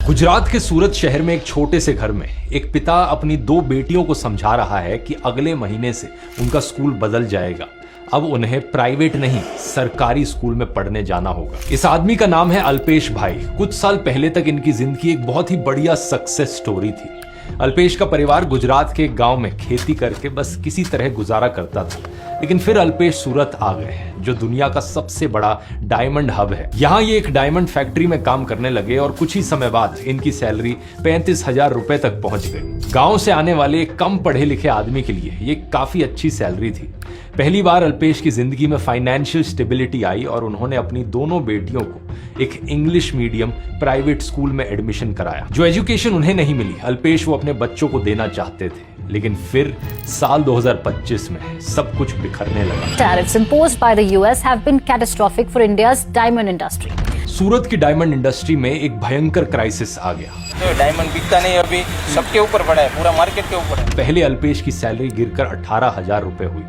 गुजरात के सूरत शहर में एक छोटे से घर में एक पिता अपनी दो बेटियों को समझा रहा है कि अगले महीने से उनका स्कूल बदल जाएगा। अब उन्हें प्राइवेट नहीं सरकारी स्कूल में पढ़ने जाना होगा। इस आदमी का नाम है अल्पेश भाई। कुछ साल पहले तक इनकी जिंदगी एक बहुत ही बढ़िया सक्सेस स्टोरी थी। अल्पेश का परिवार गुजरात के एक गांव में खेती करके बस किसी तरह गुजारा करता था, लेकिन फिर अल्पेश सूरत आ गए, जो दुनिया का सबसे बड़ा डायमंड हब है। यहाँ ये एक डायमंड फैक्ट्री में काम करने लगे और कुछ ही समय बाद इनकी सैलरी 35,000 रुपए तक पहुंच गई। गांव से आने वाले एक कम पढ़े लिखे आदमी के लिए ये काफी अच्छी सैलरी थी। पहली बार अल्पेश की जिंदगी में फाइनेंशियल स्टेबिलिटी आई और उन्होंने अपनी दोनों बेटियों को एक इंग्लिश मीडियम प्राइवेट स्कूल में एडमिशन कराया। जो एजुकेशन उन्हें नहीं मिली, अल्पेश वो अपने बच्चों को देना चाहते थे, लेकिन फिर साल 2025 में सब कुछ बिखरने लगा। Tariffs imposed by the US have been catastrophic for India's diamond industry. सूरत की डायमंड इंडस्ट्री में एक भयंकर क्राइसिस आ गया। तो डायमंड बिकता नहीं, अभी सबके ऊपर पड़ा है, पूरा मार्केट के ऊपर है। पहले अल्पेश की सैलरी गिरकर 18,000 रुपए हुई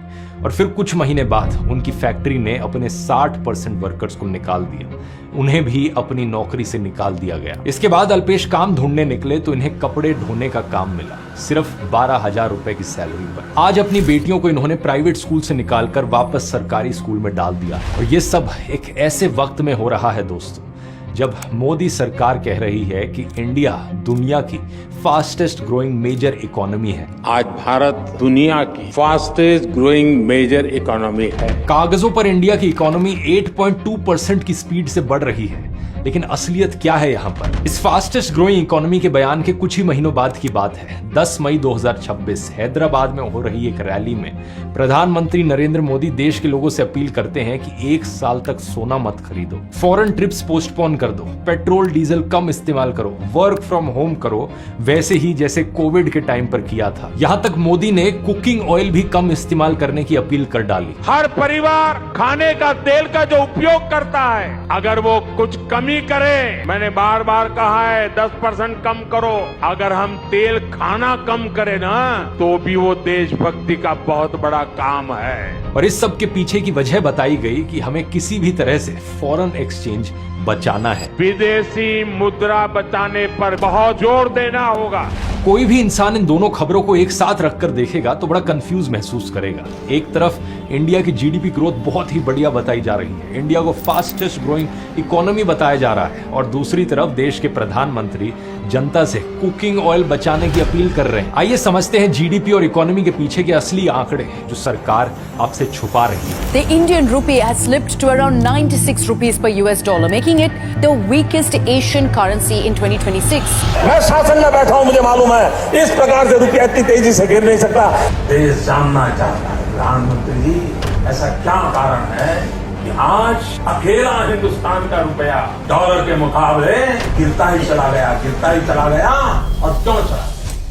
और फिर कुछ महीने बाद उनकी फैक्ट्री ने अपने 60% वर्कर्स को निकाल दिया। उन्हें भी अपनी नौकरी से निकाल दिया गया। इसके बाद अल्पेश काम ढूंढने निकले तो इन्हें कपड़े ढोने का काम मिला, सिर्फ 12,000 रुपए की सैलरी पर। आज अपनी बेटियों को इन्होंने प्राइवेट स्कूल से निकालकर वापस सरकारी स्कूल में डाल दिया। और ये सब एक ऐसे वक्त में हो रहा है दोस्तों, जब मोदी सरकार कह रही है कि इंडिया दुनिया की फास्टेस्ट ग्रोइंग मेजर इकोनॉमी है। आज भारत दुनिया की फास्टेस्ट ग्रोइंग मेजर इकोनॉमी है। कागजों पर इंडिया की इकोनॉमी 8.2% की स्पीड से बढ़ रही है, लेकिन असलियत क्या है यहाँ पर? इस फास्टेस्ट ग्रोइंग इकोनॉमी के बयान के कुछ ही महीनों बाद की बात है। 10 मई 2026 हैदराबाद में हो रही एक रैली में प्रधानमंत्री नरेंद्र मोदी देश के लोगों से अपील करते हैं कि 1 साल तक सोना मत खरीदो, फॉरेन ट्रिप्स पोस्टपोन कर दो, पेट्रोल डीजल कम इस्तेमाल करो, वर्क फ्रॉम होम करो, वैसे ही जैसे कोविड के टाइम पर किया था। यहाँ तक मोदी ने कुकिंग ऑयल भी कम इस्तेमाल करने की अपील कर डाली। हर परिवार खाने का तेल का जो उपयोग करता है, अगर वो कुछ कमी करे, मैंने बार बार कहा है 10% कम करो। अगर हम तेल खाना कम करें ना, तो भी वो देशभक्ति का बहुत बड़ा काम है। और इस सब के पीछे की वजह बताई गई कि हमें किसी भी तरह से फॉरेन एक्सचेंज बचाना है। विदेशी मुद्रा बचाने पर बहुत जोर देना होगा। कोई भी इंसान इन दोनों खबरों को एक साथ रखकर देखेगा तो बड़ा कंफ्यूज महसूस करेगा। एक तरफ इंडिया की जीडीपी ग्रोथ बहुत ही बढ़िया बताई जा रही है, इंडिया को फास्टेस्ट ग्रोइंग इकोनॉमी बताया जा रहा है, और दूसरी तरफ देश के प्रधानमंत्री जनता से कुकिंग ऑयल बचाने की अपील कर रहे हैं। आइए समझते हैं जीडीपी और इकोनॉमी के पीछे के असली आंकड़े जो सरकार आपसे छुपा रही है। The Indian rupee has slipped to around 96 rupees per US dollar, making it the weakest Asian currency in 2026. मैं शासन में बैठा हूं, मुझे मालूम है इस प्रकार से रुपया इतनी तेजी से गिर नहीं सकता। देश जानना चाहता है प्रधानमंत्री जी, ऐसा क्या कारण है कि आज अकेला हिंदुस्तान का रुपया डॉलर के मुकाबले गिरता ही चला गया और क्यों चला?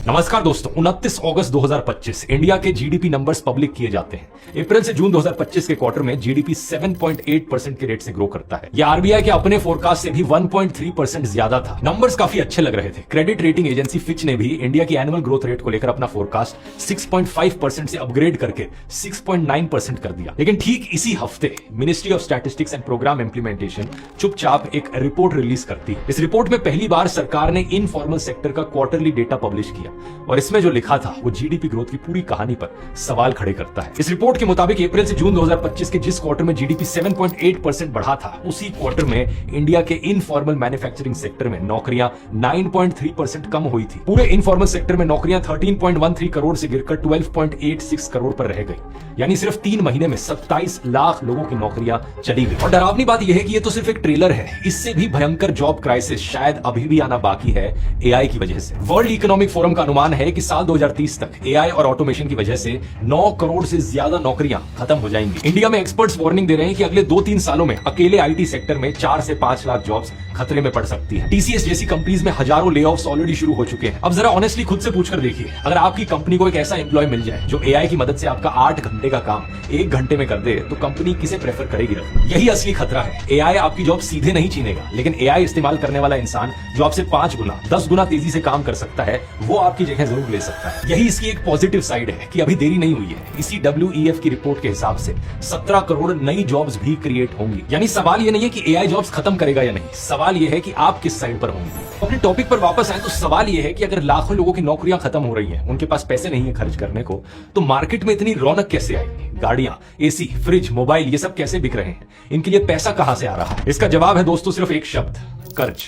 नमस्कार दोस्तों, 29 अगस्त 2025 इंडिया के जीडीपी नंबर्स पब्लिक किए जाते हैं। अप्रैल से जून 2025 के क्वार्टर में जीडीपी 7.8% के रेट से ग्रो करता है। यह आरबीआई के अपने फोरकास्ट से भी 1.3% ज्यादा था। नंबर्स काफी अच्छे लग रहे थे। क्रेडिट रेटिंग एजेंसी फिच ने भी इंडिया की एनुअल ग्रोथ रेट को लेकर अपना फोरकास्ट 6.5% से अपग्रेड करके 6.9% कर दिया। लेकिन ठीक इसी हफ्ते Ministry of Statistics and Programme Implementation चुपचाप एक रिपोर्ट रिलीज करती है। इस रिपोर्ट में पहली बार सरकार ने इनफॉर्मल सेक्टर का क्वार्टरली डेटा पब्लिश किया और इसमें जो लिखा था वो जीडीपी ग्रोथ की पूरी कहानी पर सवाल खड़े करता है। इस रिपोर्ट के मुताबिक अप्रैल से जून 2025 के जिस क्वार्टर में जीडीपी 7.8% बढ़ा था, उसी क्वार्टर में इंडिया के इनफॉर्मल मैन्युफैक्चरिंग सेक्टर में नौकरियां 9.3% कम हुई थी। पूरे इनफॉर्मल सेक्टर में नौकरियां 13.13 करोड़ से गिरकर 12.86 करोड़ पर रह गई। यानी सिर्फ 3 महीने में 27 लाख लोगों की नौकरियां चली गई। और डरावनी बात यह है कि ये तो सिर्फ एक ट्रेलर है, इससे भी भयंकर जॉब क्राइसिस शायद अभी भी आना बाकी है एआई की वजह से। वर्ल्ड इकोनॉमिक फोरम का अनुमान है कि साल 2030 तक एआई और ऑटोमेशन की वजह से 9 करोड़ से ज्यादा नौकरियां खत्म हो जाएंगी। इंडिया में एक्सपर्ट्स वार्निंग दे रहे हैं कि अगले 2-3 सालों में अकेले आईटी सेक्टर में 4 से 5 लाख जॉब्स खतरे में पड़ सकती है। टीसीएस जैसी कंपनीज में हजारों लेऑफ्स ऑलरेडी शुरू हो चुके हैं। अब जरा ऑनेस्टली खुद से पूछकर देखिए, अगर आपकी कंपनी को एक ऐसा एम्प्लॉय मिल जाए जो एआई की मदद से आपका 8 घंटे का काम 1 घंटे में कर दे, तो कंपनी किसे प्रेफर करेगी? यही असली खतरा है। एआई आपकी जॉब सीधे नहीं छीनेगा, लेकिन एआई इस्तेमाल करने वाला इंसान जो आपसे 5 गुना 10 गुना तेजी से काम कर सकता है, वो आपकी जगह जरूर ले सकता है। यही इसकी एक पॉजिटिव साइड है कि अभी देरी नहीं हुई है। इसी WEF की रिपोर्ट के हिसाब से 17 करोड़ नई जॉब्स भी क्रिएट होंगी। यानी सवाल ये नहीं है कि AI जॉब्स खत्म करेगा या नहीं, सवाल ये है कि आप किस साइड पर होंगे। अपने टॉपिक पर वापस आए तो सवाल ये है कि अगर लाखों लोगों की नौकरियां खत्म हो रही हैं, उनके पास पैसे नहीं है खर्च करने को, तो मार्केट में इतनी रौनक कैसे आएगी? गाड़ियां, AC, फ्रिज, मोबाइल, ये सब कैसे बिक रहे हैं? इनके लिए पैसा कहां से आ रहा है? इसका जवाब है दोस्तों सिर्फ एक शब्द, कर्ज,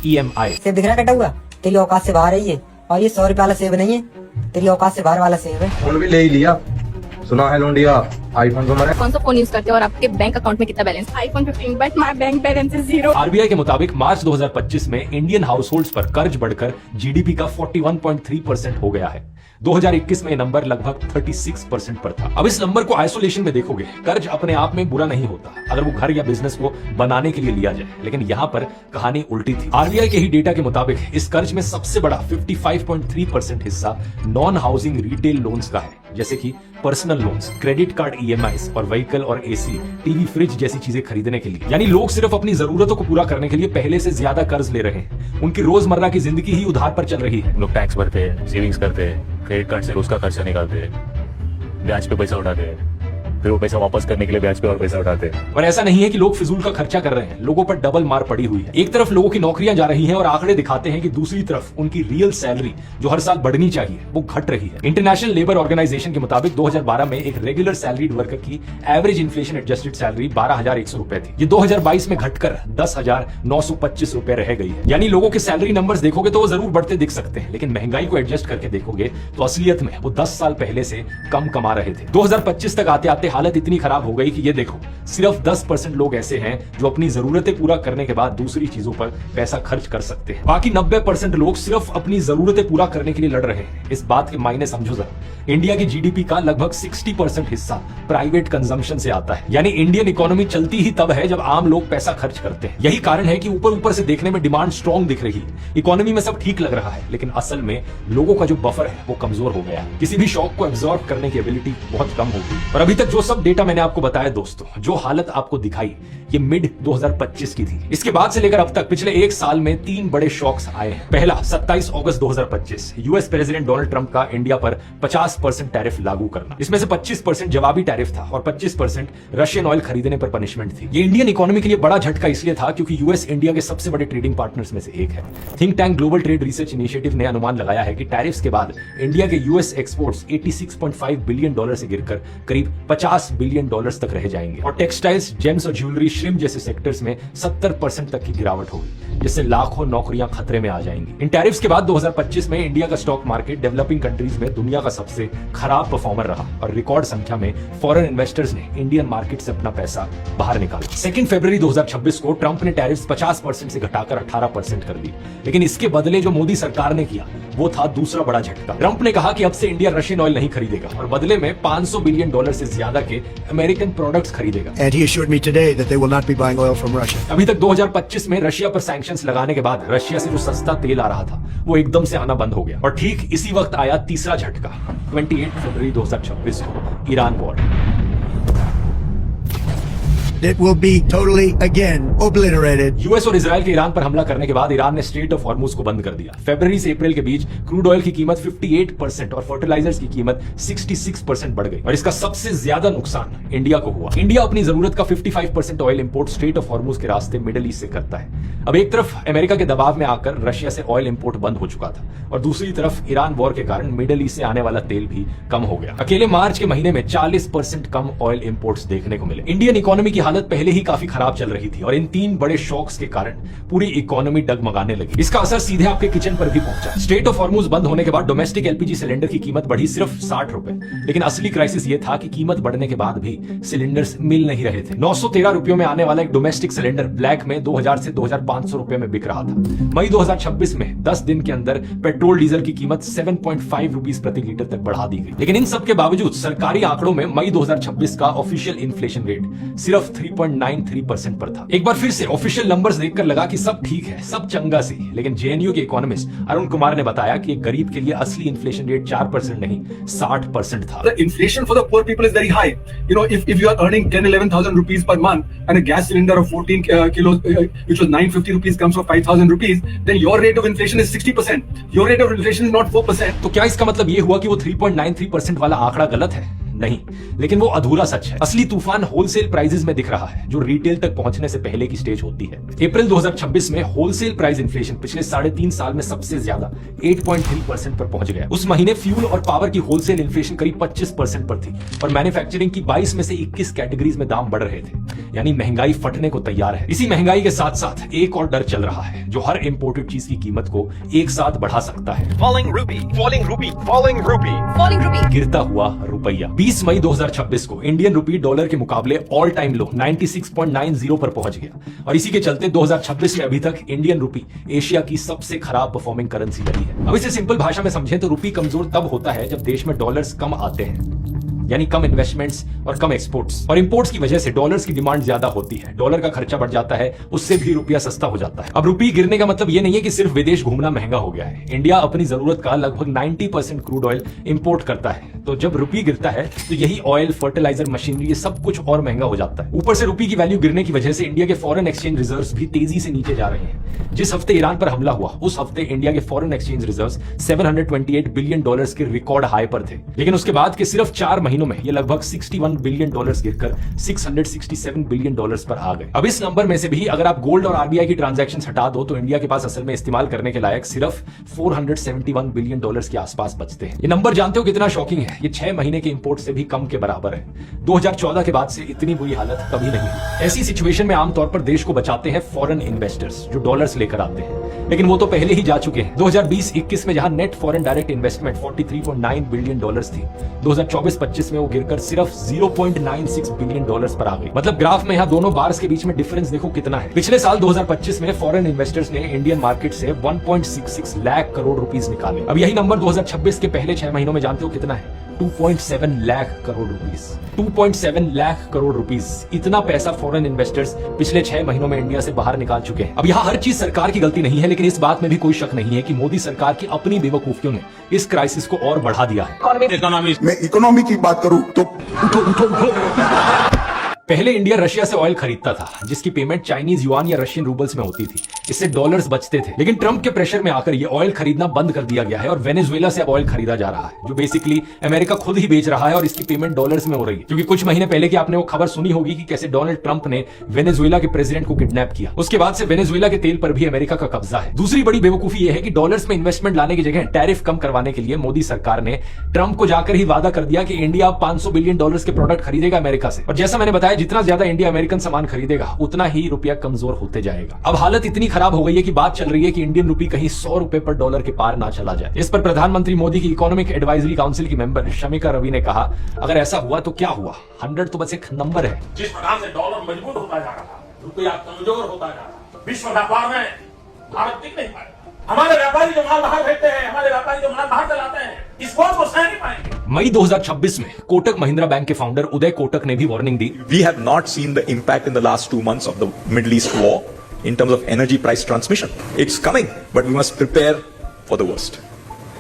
EMI। सेब दिख रहा कटा हुआ, तेरी औकात से बाहर है ये। और ये 100 रुपए वाला सेब नहीं है, तेरी औकात से बाहर वाला सेब है। फोन भी ले ही लिया, सुना है लोंडिया आईफोन को मरे। कौन सा फोन यूज करते हो और आपके बैंक अकाउंट में कितना balance? iPhone 15 but my bank balance is 0। RBI के मुताबिक मार्च 2025 में इंडियन हाउसहोल्ड्स पर कर्ज बढ़कर GDP का 41.3% हो गया है। 2021 में यह नंबर लगभग 36% पर था। अब इस नंबर को आइसोलेशन में देखोगे, कर्ज अपने आप में बुरा नहीं होता अगर वो घर या बिजनेस को बनाने के लिए लिया जाए, लेकिन यहाँ पर कहानी उल्टी थी। RBI के ही डेटा के मुताबिक इस कर्ज में सबसे बड़ा 55.3% हिस्सा नॉन हाउसिंग रिटेल लोन्स का है, जैसे कि personal loans, credit card EMIs और व्हीकल और AC, टीवी, फ्रिज जैसी चीजें खरीदने के लिए। यानी लोग सिर्फ अपनी जरूरतों को पूरा करने के लिए पहले से ज्यादा कर्ज ले रहे हैं। उनकी रोजमर्रा की जिंदगी ही उधार पर चल रही है। लोग टैक्स भरते हैं, सेविंग्स करते हैं, क्रेडिट कार्ड से उसका खर्चा निकालते हैं, ब्याज पे पैसा उठाते हैं, फिर वो पैसा वापस करने के लिए ब्याज पे और पैसा उठाते हैं। और ऐसा नहीं है कि लोग फिजूल का खर्चा कर रहे हैं, लोगों पर डबल मार पड़ी हुई है। एक तरफ लोगों की नौकरियां जा रही हैं और आंकड़े दिखाते हैं कि दूसरी तरफ उनकी रियल सैलरी जो हर साल बढ़नी चाहिए वो घट रही है। इंटरनेशनल लेबर ऑर्गेनाइजेशन के मुताबिक 2012 में एक रेगुलर सैलरीड वर्कर की एवरेज इन्फ्लेशन एडजस्टेड सैलरी 12,100 रुपए थी। ये 2022 में घटकर 10,925 रुपए रह गई है। यानी लोगों के सैलरी नंबर्स देखोगे तो वो जरूर बढ़ते दिख सकते हैं, लेकिन महंगाई को एडजस्ट करके देखोगे तो असलियत में वो 10 साल पहले से कम कमा रहे थे। 2025 तक आते आते हालत इतनी खराब हो गई कि ये देखो, सिर्फ 10% लोग ऐसे हैं जो अपनी जरूरतें पूरा करने के बाद दूसरी चीजों पर पैसा खर्च कर सकते हैं। बाकी 90% लोग सिर्फ अपनी जरूरतें पूरा करने के लिए लड़ रहे हैं। इस बात के मायने समझो जरा, इंडिया की GDP का लगभग 60% हिस्सा प्राइवेट कंजम्पशन से आता है। यानी इंडियन इकोनॉमी चलती ही तब है जब आम लोग पैसा खर्च करते हैं। यही कारण है कि ऊपर ऊपर से देखने में डिमांड स्ट्रॉन्ग दिख रही है, इकोनॉमी में सब ठीक लग रहा है, लेकिन असल में लोगों का जो बफर है वो कमजोर हो गया है। किसी भी शॉक को एब्जॉर्ब करने की एबिलिटी बहुत कम हो गई। और अभी तक जो सब डेटा मैंने आपको बताया दोस्तों, जो हालत आपको दिखाई, ये मिड 2025 की थी। इसके बाद से लेकर अब तक पिछले एक साल में 3 बड़े शॉक्स आए हैं। पहला 27 अगस्त 2025, यूएस प्रेसिडेंट डोनाल्ड ट्रंप का इंडिया पर 50% टैरिफ लागू करना। इसमें से 25% जवाबी टैरिफ था और 25% रशियन ऑयल खरीदने पर पनिशमेंट थी। ये इंडियन इकोनॉमी के लिए बड़ा झटका इसलिए था क्योंकि यूएस इंडिया के सबसे बड़े ट्रेडिंग पार्टनर्स में से एक है। Think tank global trade research initiative ने अनुमान लगाया है कि टैरिफ्स के बाद इंडिया के यूएस एक्सपोर्ट्स $86.5 बिलियन से गिरकर करीब $50 बिलियन तक रह जाएंगे। और टेक्सटाइल्स, जेम्स और ज्वेलरी, श्रिम्प जैसे सेक्टर्स में 70% तक की गिरावट होगी, जिससे लाखों नौकरियां खतरे में आ जाएंगी। इन टैरिफ्स के बाद 2025 में इंडिया का स्टॉक मार्केट डेवलपिंग कंट्रीज में दुनिया का सबसे खराब परफॉर्मर रहा और रिकॉर्ड संख्या में फॉरेन इन्वेस्टर्स ने इंडियन मार्केट से अपना पैसा बाहर निकाला। 2 फरवरी 2026 को ट्रंप ने टैरिफ्स 50% से घटाकर 18% कर दी, लेकिन इसके बदले जो मोदी सरकार ने किया वो था दूसरा बड़ा झटका। ट्रंप ने कहा कि अब से इंडिया रशियन ऑयल नहीं खरीदेगा और बदले में $500 बिलियन से ज्यादा के अमेरिकन प्रोडक्ट्स खरीदेगा। And he assured me today that they will not be buying oil from Russia. अभी तक 2025 में रशिया पर सैंक्शंस लगाने के बाद रशिया से जो सस्ता तेल आ रहा था वो एकदम से आना बंद हो गया। और ठीक इसी वक्त आया तीसरा झटका, 28 फरवरी 2026 को Iran war. It will be totally again obliterated. US और इजराइल के ईरान पर हमला करने के बाद ईरान ने स्ट्रेट ऑफ हॉर्मुज को बंद कर दिया। फरवरी से अप्रैल के बीच क्रूड ऑयल की कीमत 58% और फर्टिलाइजर्स की कीमत 66% बढ़ गई और इसका सबसे ज्यादा नुकसान इंडिया को हुआ। इंडिया अपनी जरूरत का 55% oil import straight of Hormuz के रास्ते मिडिल ईस्ट से करता है। अब एक तरफ अमेरिका के दबाव में आकर रशिया से ऑयल इंपोर्ट बंद हो चुका था और दूसरी तरफ ईरान वॉर के कारण मिडिल ईस्ट से आने वाला तेल भी कम हो गया। अकेले मार्च के महीने में 40% कम ऑयल इंपोर्ट्स देखने को मिले। इंडियन इकोनॉमी की हालत पहले ही काफी खराब चल रही थी और इन 3 बड़े शॉक्स के कारण पूरी इकोनॉमी डगमगाने लगी। इसका असर सीधे आपके किचन पर भी पहुंचा। स्ट्रेट ऑफ हॉर्मुज बंद होने के बाद डोमेस्टिक LPG सिलेंडर की कीमत बढ़ी सिर्फ 60 रुपए, लेकिन असली क्राइसिस ये था कि कीमत बढ़ने के बाद भी सिलेंडर्स मिल नहीं रहे थे। 913 रुपयों में आने वाला एक डोमेस्टिक सिलेंडर ब्लैक में 2000 से 2500 रुपए में बिक रहा था। मई 2026 में 10 दिन के अंदर पेट्रोल डीजल की कीमत 7.5 रुपीज प्रति लीटर तक बढ़ा दी गई। लेकिन इन सब के बावजूद सरकारी आंकड़ों में मई 2026 का ऑफिशियल इन्फ्लेशन रेट सिर्फ 3.93% पर था। एक बार फिर से ऑफिशियल नंबर्स देखकर लगा कि सब ठीक है, सब चंगा सी, लेकिन जेएनयू के इकोनॉमिस्ट अरुण कुमार ने बताया कि एक गरीब के लिए असली इन्फ्लेशन रेट 4% नहीं 60% था। The inflation for the poor people is very high. You know, if you are earning 10,000-11,000 rupees per month and a gas cylinder of 14 kilos, which was 950 rupees, comes for 5,000 rupees, then your rate of inflation is 60%. Your rate of inflation is not 4%. तो क्या इसका मतलब ये हुआ कि वो 3.93% वाला आंकड़ा गलत है? नहीं, लेकिन वो अधूरा सच है। असली तूफान होलसेल प्राइसेस में दिख रहा है, जो रिटेल तक पहुंचने से पहले की स्टेज होती है। अप्रैल 2026 में होलसेल प्राइस इन्फ्लेशन पिछले 3.5 साल में सबसे ज्यादा 8.3% पर पहुंच गया। उस महीने फ्यूल और पावर की होलसेल इन्फ्लेशन करीब 25% पर थी और मैन्युफैक्चरिंग की 22 में से 21 कैटेगरीज में दाम बढ़ रहे थे, यानी महंगाई फटने को तैयार है। इसी महंगाई के साथ साथ एक और डर चल रहा है, जो हर इंपोर्टेड चीज की कीमत को एक साथ बढ़ा सकता है। Falling rupee, falling rupee, falling rupee. Falling rupee. गिरता हुआ रुपया। 20 मई 2026 को इंडियन रुपी डॉलर के मुकाबले ऑल टाइम लो 96.90 पर पहुंच गया और इसी के चलते 2026 में अभी तक इंडियन रुपी एशिया की सबसे खराब परफॉर्मिंग करेंसी रही है। अब इसे सिंपल भाषा में समझें तो रुपी कमजोर तब होता है जब देश में डॉलर्स कम आते हैं, यानी कम इन्वेस्टमेंट्स और कम एक्सपोर्ट्स, और इंपोर्ट्स की वजह से डॉलर्स की डिमांड ज्यादा होती है, डॉलर का खर्चा बढ़ जाता है, उससे भी रुपया सस्ता हो जाता है। अब रुपी गिरने का मतलब ये नहीं है कि सिर्फ विदेश घूमना महंगा हो गया है। इंडिया अपनी जरूरत का लगभग 90% क्रूड ऑयल इंपोर्ट करता है, तो जब रुपी गिरता है तो यही ऑयल, फर्टिलाइजर, मशीनरी, ये सब कुछ और महंगा हो जाता है। ऊपर से रुपी की वैल्यू गिरने की वजह से इंडिया के फॉरेन एक्सचेंज रिजर्व्स भी तेजी से नीचे जा रहे हैं। जिस हफ्ते ईरान पर हमला हुआ उस हफ्ते इंडिया के foreign exchange reserves 728 billion dollars के रिकॉर्ड हाई पर थे, लेकिन उसके बाद के सिर्फ 4 महीनों में ये लगभग 61 बिलियन डॉलर्स गिरकर 667 बिलियन डॉलर्स पर आ गए। अब इस नंबर में से भी अगर आप गोल्ड और आरबीआई की ट्रांजैक्शंस हटा दो तो इंडिया के पास असल में इस्तेमाल करने के लायक सिर्फ 471 बिलियन डॉलर्स के आसपास बचते हैं। ये नंबर जानते हो कितना शॉकिंग है? ये 6 महीने के इंपोर्ट से भी कम के बराबर है। 2014 के बाद से इतनी बुरी हालत कभी नहीं हुई। ऐसी सिचुएशन में आमतौर पर देश को बचाते हैं फॉरेन इन्वेस्टर्स जो डॉलर्स लेकर आते हैं, लेकिन वो तो पहले ही जा चुके हैं। 2020-21 में जहां net foreign direct investment 43.9 billion dollars थी, 2024-25 में वो गिरकर सिर्फ 0.96 बिलियन डॉलर्स पर आ गई। मतलब ग्राफ में यहाँ दोनों बार्स के बीच में डिफरेंस देखो कितना है। पिछले साल 2025 में फॉरेन इन्वेस्टर्स ने इंडियन मार्केट से 1.66 लाख करोड़ रुपीस निकाले। अब यही नंबर 2026 के पहले 6 महीनों में जानते हो कितना है? 2.7 लाख करोड़ रुपीस। 2.7 लाख करोड़ रुपीस, इतना पैसा फॉरेन इन्वेस्टर्स पिछले 6 महीनों में इंडिया से बाहर निकाल चुके हैं। अब यहाँ हर चीज सरकार की गलती नहीं है, लेकिन इस बात में भी कोई शक नहीं है कि मोदी सरकार की अपनी बेवकूफियों ने इस क्राइसिस को और बढ़ा दिया है। मैं इकोनॉमी की बात करूं तो पहले इंडिया रशिया से ऑयल खरीदता था, जिसकी पेमेंट चाइनीज युआन या रशियन रूबल्स में होती थी। इससे डॉलर्स बचते थे, लेकिन ट्रंप के प्रेशर में आकर ये ऑयल खरीदना बंद कर दिया गया है और वेनेजुएला से अब ऑयल खरीदा जा रहा है, जो बेसिकली अमेरिका खुद ही बेच रहा है और इसकी पेमेंट डॉलर्स में हो रही है। क्योंकि कुछ महीने पहले की आपने वो खबर सुनी होगी कि कैसे डोनाल्ड ट्रंप ने वेनेजुएला के प्रेसिडेंट को किडनैप किया। उसके बाद से वेनेजुएला के तेल पर भी अमेरिका का कब्जा है। दूसरी बड़ी बेवकूफी यह है कि डॉलर्स में इन्वेस्टमेंट लाने की जगह टैरिफ कम करवाने के लिए मोदी सरकार ने ट्रंप को जाकर ही वादा कर दिया कि इंडिया 500 बिलियन डॉलर्स के प्रोडक्ट खरीदेगा अमेरिका से। और जैसा मैंने बताया, जितना ज्यादा इंडिया अमेरिकन सामान खरीदेगा उतना ही रुपया कमजोर होते जाएगा। अब हालत इतनी खराब हो गई है कि बात चल रही है कि इंडियन रुपी कहीं 100 रुपए पर डॉलर के पार ना चला जाए। इस पर प्रधानमंत्री मोदी की इकोनॉमिक एडवाइजरी काउंसिल की मेंबर शमिका रवि ने कहा, अगर ऐसा हुआ तो क्या हुआ? 100 तो बस एक नंबर है। जिस प्रकार से डॉलर मजबूत होता जा रहा, रुपया कमजोर होता जा रहा, विश्व व्यापार में भारत टिक नहीं पाएगा। हमारे व्यापारी जो माल बाहर भेजते हैं, हमारे व्यापारी जो माल बाहर चलाते हैं, इस वॉर को सह नहीं पाएंगे। मई 2026 में कोटक महिंद्रा बैंक के फाउंडर उदय कोटक ने भी warning the. We have not seen the impact in the last 2 months of the Middle East war in terms of energy price transmission. It's coming, but we must prepare for the worst.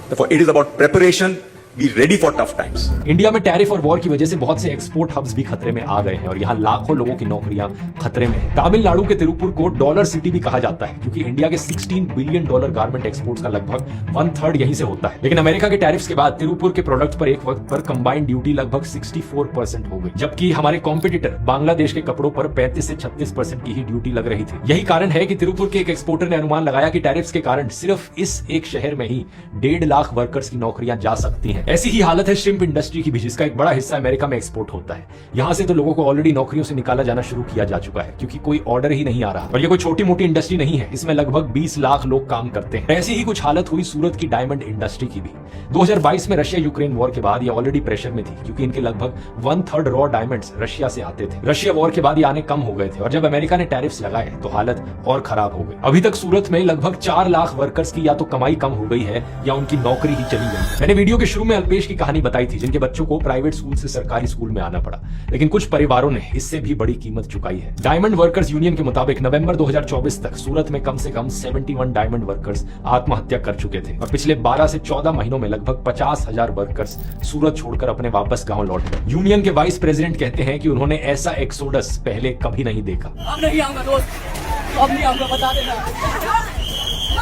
Therefore, it is about preparation. Be ready for tough times. India में tariff और war की वजह से बहुत से export hubs भी खतरे में आ गए हैं और यहाँ लाखों लोगों की नौकरियां खतरे में हैं। तमिलनाडु के तिरुपुर को डॉलर सिटी भी कहा जाता है, क्योंकि इंडिया के 16 बिलियन डॉलर गारमेंट एक्सपोर्ट्स का लगभग 1/3 यहीं से होता है। लेकिन अमेरिका के टैरिफ्स के बाद तिरुपुर के प्रोडक्ट पर एक वक्त पर कंबाइंड ड्यूटी लगभग 64% हो गई, जबकि हमारे कॉम्पिटिटर बांग्लादेश के कपड़ों पर 35 से 36% की ही ड्यूटी लग रही थी। यही कारण है कि तिरुपुर के एक एक्सपोर्टर ने अनुमान लगाया कि टैरिफ्स के कारण सिर्फ इस एक शहर में ही 1.5 लाख वर्कर्स की नौकरियां जा सकती हैं। ऐसी ही हालत है श्रिम्प इंडस्ट्री की भी, जिसका एक बड़ा हिस्सा अमेरिका में एक्सपोर्ट होता है। यहां से तो लोगों को ऑलरेडी नौकरियों से निकाला जाना शुरू किया जा चुका है, क्योंकि कोई ऑर्डर ही नहीं आ रहा। और ये कोई छोटी मोटी इंडस्ट्री नहीं है, इसमें लगभग 20 लाख लोग काम करते हैं। ऐसी ही कुछ हालत हुई सूरत की डायमंड इंडस्ट्री की भी। 2022 में रशिया यूक्रेन वॉर के बाद ये ऑलरेडी प्रेशर में थी, क्योंकि इनके लगभग 1/3 रॉ डायमंड्स रशिया से आते थे। रशिया वॉर के बाद ये आने कम हो गए थे और जब अमेरिका ने टैरिफ्स लगाए तो हालत और खराब हो गई। अभी तक सूरत में लगभग 4 लाख वर्कर्स की या तो कमाई कम हो गई है या उनकी नौकरी ही चली गई। मैंने वीडियो के शुरू में में अल्पेश की कहानी बताई थी, जिनके बच्चों को प्राइवेट स्कूल से सरकारी स्कूल में आना पड़ा, लेकिन कुछ परिवारों ने इससे भी बड़ी कीमत चुकाई है। डायमंड वर्कर्स यूनियन के मुताबिक नवंबर 2024 तक सूरत में कम से कम 71 डायमंड वर्कर्स आत्महत्या कर चुके थे और पिछले 12 से 14 महीनों में लगभग 50,000 वर्कर्स सूरत छोड़कर अपने वापस गांव लौट गए। यूनियन के वाइस प्रेसिडेंट कहते हैं कि उन्होंने ऐसा एक्सोडस पहले कभी नहीं देखा। अब नहीं आऊंगा दोस्त, अब नहीं आऊंगा, बता देना।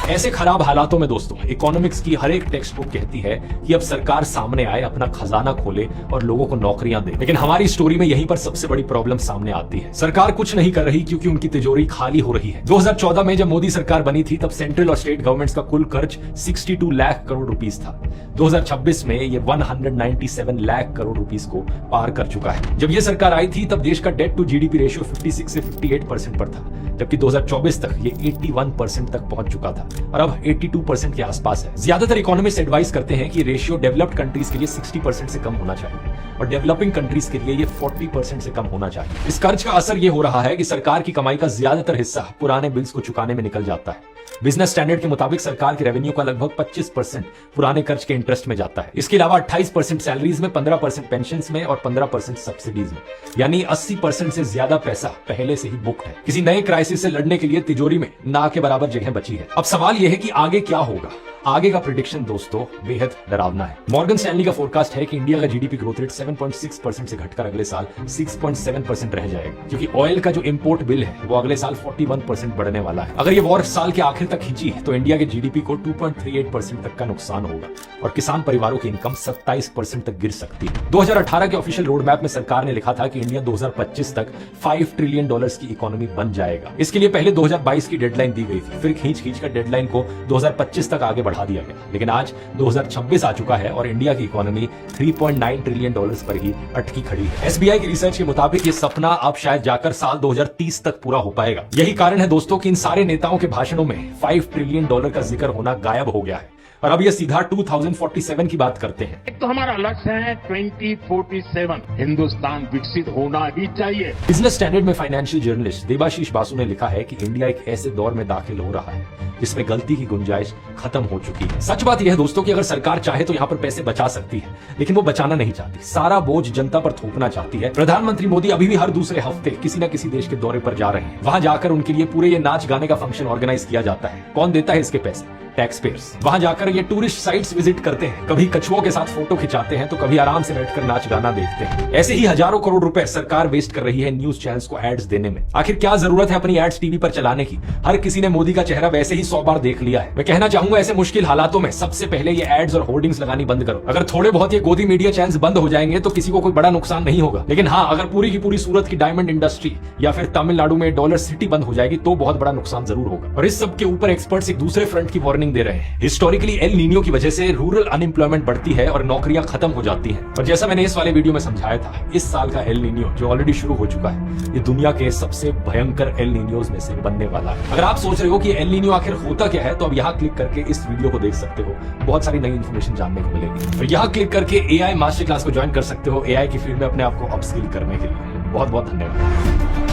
ऐसे खराब हालातों में दोस्तों इकोनॉमिक्स की हर एक टेक्स्ट बुक कहती है कि अब सरकार सामने आए, अपना खजाना खोले और लोगों को नौकरियां दे। लेकिन हमारी स्टोरी में यहीं पर सबसे बड़ी प्रॉब्लम सामने आती है। सरकार कुछ नहीं कर रही क्योंकि उनकी तिजोरी खाली हो रही है। 2014 में जब मोदी सरकार बनी थी तब सेंट्रल और स्टेट गवर्नमेंट्स का कुल खर्च 62 लाख करोड़ रुपीस था। 2026 में ये 197 लाख करोड़ रुपीस को पार कर चुका है। जब ये सरकार आई थी तब देश का डेट टू जीडीपी रेशियो 56 से 58% पर था, जबकि 2024 तक ये 81% तक पहुंच चुका था और अब 82% के आसपास है। ज्यादातर इकोनॉमिस्ट एडवाइस करते हैं कि रेशियो डेवलप्ड कंट्रीज के लिए 60% से कम होना चाहिए और डेवलपिंग कंट्रीज के लिए ये 40% से कम होना चाहिए। इस कर्ज का असर ये हो रहा है कि सरकार की कमाई का ज्यादातर हिस्सा पुराने बिल्स को चुकाने में निकल जाता है। बिजनेस स्टैंडर्ड के मुताबिक सरकार के रेवेन्यू का लगभग 25% पुराने कर्ज के इंटरेस्ट में जाता है। इसके अलावा 28% सैलरीज में, 15% पेंशन्स में और 15% सब्सिडीज में, यानी 80% से ज्यादा पैसा पहले से ही बुक्ड है। किसी नए क्राइसिस से लड़ने के लिए तिजोरी में ना के बराबर जगह बची है। अब सवाल यह है कि आगे क्या होगा। आगे का प्रेडिक्शन दोस्तों बेहद डरावना है। मॉर्गन स्टैनली का फोरकास्ट है कि इंडिया का जीडीपी ग्रोथ रेट 7.6% से घटकर अगले साल 6.7% रह जाएगा, क्योंकि ऑयल का जो इंपोर्ट बिल है वो अगले साल 41% बढ़ने वाला है। अगर ये वॉर साल के आखिर तक खींची तो इंडिया के जीडीपी को 2.38% तक का नुकसान होगा और किसान परिवारों की इनकम 27% तक गिर सकती है। 2018 के ऑफिशियल रोड मैप में सरकार ने लिखा था कि इंडिया 2025 तक $5 ट्रिलियन की इकोनॉमी बन जाएगा। इसके लिए पहले 2022 की डेडलाइन दी गई थी, फिर खींच कर डेडलाइन को 2025 तक आगे बढ़ा दिया गया, लेकिन आज 2026 आ चुका है और इंडिया की इकोनॉमी $3.9 ट्रिलियन पर ही अटकी खड़ी है। एसबीआई की रिसर्च के मुताबिक ये सपना अब शायद जाकर साल 2030 तक पूरा हो पाएगा। यही कारण है दोस्तों कि इन सारे नेताओं के भाषणों में $5 ट्रिलियन का जिक्र होना गायब हो गया है और अब ये सीधा 2047 की बात करते हैं। एक तो हमारा लक्ष्य है 2047 हिंदुस्तान विकसित होना ही चाहिए। बिजनेस स्टैंडर्ड में फाइनेंशियल जर्नलिस्ट देबाशीष बासु ने लिखा है कि इंडिया एक ऐसे दौर में दाखिल हो रहा है जिसमें गलती की गुंजाइश खत्म हो चुकी है। सच बात यह है दोस्तों कि अगर सरकार चाहे तो यहाँ पर पैसे बचा सकती है, लेकिन वो बचाना नहीं चाहती, सारा बोझ जनता पर थोपना चाहती है। प्रधानमंत्री मोदी अभी भी हर दूसरे हफ्ते किसी न किसी देश के दौरे पर जा रहे हैं। वहां जाकर उनके लिए पूरे ये नाच गाने का फंक्शन ऑर्गेनाइज किया जाता है। कौन देता है इसके पैसे? Tax payers. वहां जाकर ये टूरिस्ट साइट्स विजिट करते हैं, कभी कछुओं के साथ फोटो खिंचाते हैं तो कभी आराम से बैठकर नाच गाना देखते हैं। ऐसे ही हजारों करोड़ रुपए सरकार वेस्ट कर रही है न्यूज चैनल्स को एड्स देने में। आखिर क्या जरूरत है अपनी एड्स टीवी पर चलाने की? हर किसी ने मोदी का चेहरा वैसे ही 100 बार देख लिया है। मैं कहना चाहूंगा ऐसे मुश्किल हालातों में सबसे पहले ये एड्स और होर्डिंग्स लगानी बंद करो। अगर थोड़े बहुत ये गोदी मीडिया चैनल्स बंद हो जाएंगे तो किसी को कोई बड़ा नुकसान नहीं होगा, लेकिन हाँ, अगर पूरी की पूरी सूरत की डायमंड इंडस्ट्री या फिर तमिलनाडु में डॉलर सिटी बंद हो जाएगी तो बहुत बड़ा नुकसान जरूर होगा। और इस सब के ऊपर एक्सपर्ट्स एक दूसरे फ्रंट की वार्निंग दे रहे हैं। हिस्टोरिकली एल नीनियो की वजह से रूरल अनएम्प्लॉयमेंट बढ़ती है और नौकरियां खत्म हो जाती हैं। और जैसा मैंने इस वाले वीडियो में समझाया था, इस साल का एल नीनियो जो ऑलरेडी शुरू हो चुका है, ये दुनिया के सबसे भयंकर एल नीनियोज में से बनने वाला है। अगर आप सोच रहे हो कि एल नीनियो आखिर होता क्या है, तो अब यहाँ क्लिक करके इस वीडियो को देख सकते हो। बहुत सारी नई इन्फॉर्मेशन जानने को मिलेगी। और यहाँ क्लिक करके AI मास्टर क्लास को ज्वाइन कर सकते हो, AI की फील्ड में अपने आप को अपस्किल करने के लिए। बहुत बहुत धन्यवाद।